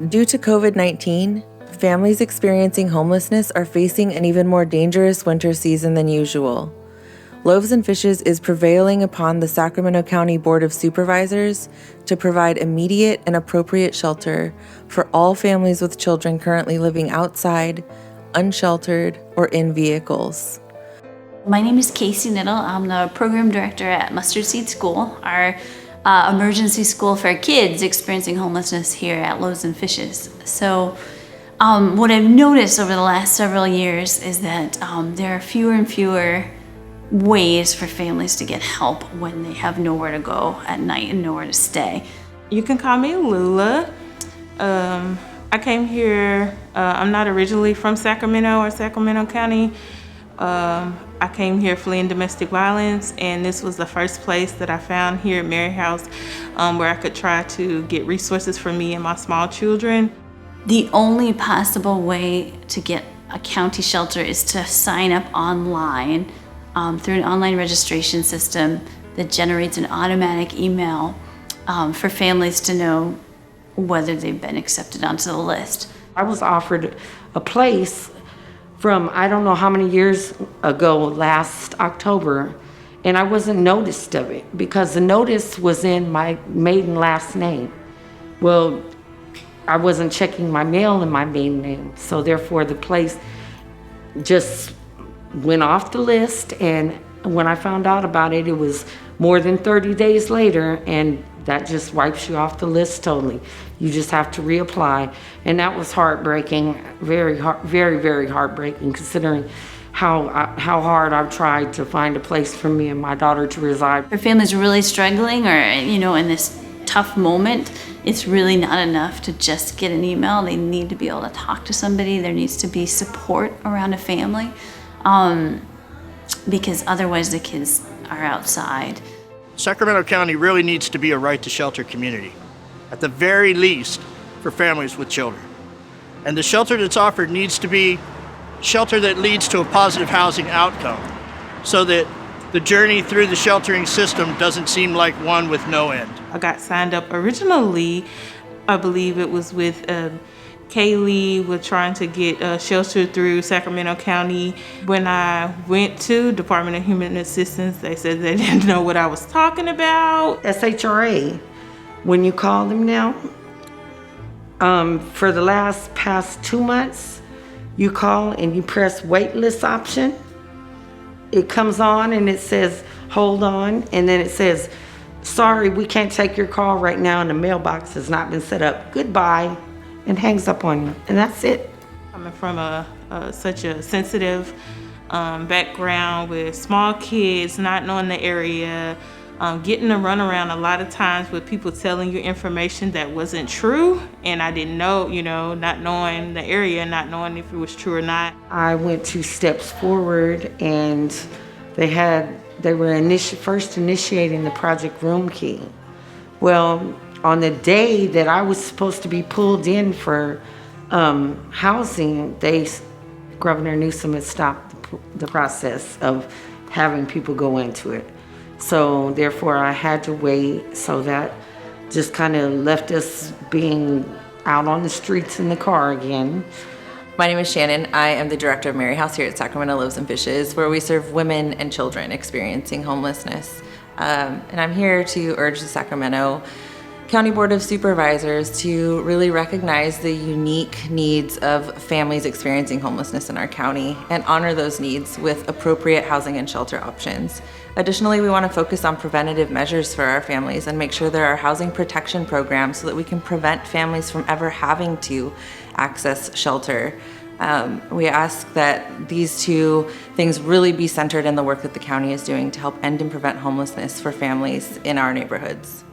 Due to COVID-19, families experiencing homelessness are facing an even more dangerous winter season than usual. Loaves and Fishes is prevailing upon the Sacramento County Board of Supervisors to provide immediate and appropriate shelter for all families with children currently living outside, unsheltered, or in vehicles. My name is Casey Niddle. I'm the program director at Mustard Seed School, our emergency school for kids experiencing homelessness here at Loaves and Fishes. So what I've noticed over the last several years is that there are fewer and fewer ways for families to get help when they have nowhere to go at night and nowhere to stay. You can call me Lula. I came here, I'm not originally from Sacramento or Sacramento County. I came here fleeing domestic violence, and this was the first place that I found here at Mary House where I could try to get resources for me and my small children. The only possible way to get a county shelter is to sign up online through an online registration system that generates an automatic email for families to know whether they've been accepted onto the list. I was offered a place from I don't know how many years ago, last October, and I wasn't noticed of it because the notice was in my maiden last name. Well, I wasn't checking my mail in my maiden name, so therefore the place just went off the list, and when I found out about it, it was more than 30 days later, and that just wipes you off the list totally. You just have to reapply, and that was heartbreaking, very, very heartbreaking, considering how hard I've tried to find a place for me and my daughter to reside. If families are really struggling, or in this tough moment, it's really not enough to just get an email. They need to be able to talk to somebody. There needs to be support around a family, because otherwise the kids are outside. Sacramento County really needs to be a right to shelter community, at the very least for families with children. And the shelter that's offered needs to be shelter that leads to a positive housing outcome, so that the journey through the sheltering system doesn't seem like one with no end. I got signed up originally, I believe it was with Kaylee, with trying to get shelter through Sacramento County. When I went to Department of Human Assistance, they said they didn't know what I was talking about. SHRA, when you call them now, for the past 2 months, you call and you press wait list option. It comes on and it says, hold on, and then it says, sorry, we can't take your call right now and the mailbox has not been set up. Goodbye, and hangs up on you, and that's it. Coming from such a sensitive background with small kids, not knowing the area, getting to run around a lot of times with people telling you information that wasn't true, and I didn't know, not knowing the area, not knowing if it was true or not. I went 2 steps forward, and they were first initiating the Project Room Key. Well, on the day that I was supposed to be pulled in for housing, Governor Newsom had stopped the process of having people go into it. So therefore I had to wait, so that just kind of left us being out on the streets in the car again. My name is Shannon. I am the director of Mary House here at Sacramento Loaves and Fishes, where we serve women and children experiencing homelessness. And I'm here to urge the Sacramento County Board of Supervisors to really recognize the unique needs of families experiencing homelessness in our county and honor those needs with appropriate housing and shelter options. Additionally, we want to focus on preventative measures for our families and make sure there are housing protection programs so that we can prevent families from ever having to access shelter. We ask that these 2 things really be centered in the work that the county is doing to help end and prevent homelessness for families in our neighborhoods.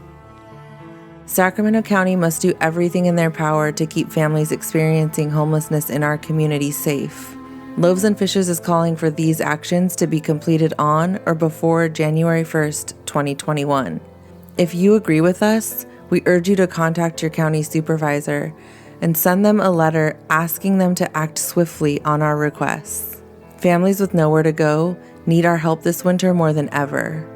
Sacramento County must do everything in their power to keep families experiencing homelessness in our community safe. Loaves and Fishes is calling for these actions to be completed on or before January 1st, 2021. If you agree with us, we urge you to contact your county supervisor and send them a letter asking them to act swiftly on our requests. Families with nowhere to go need our help this winter more than ever.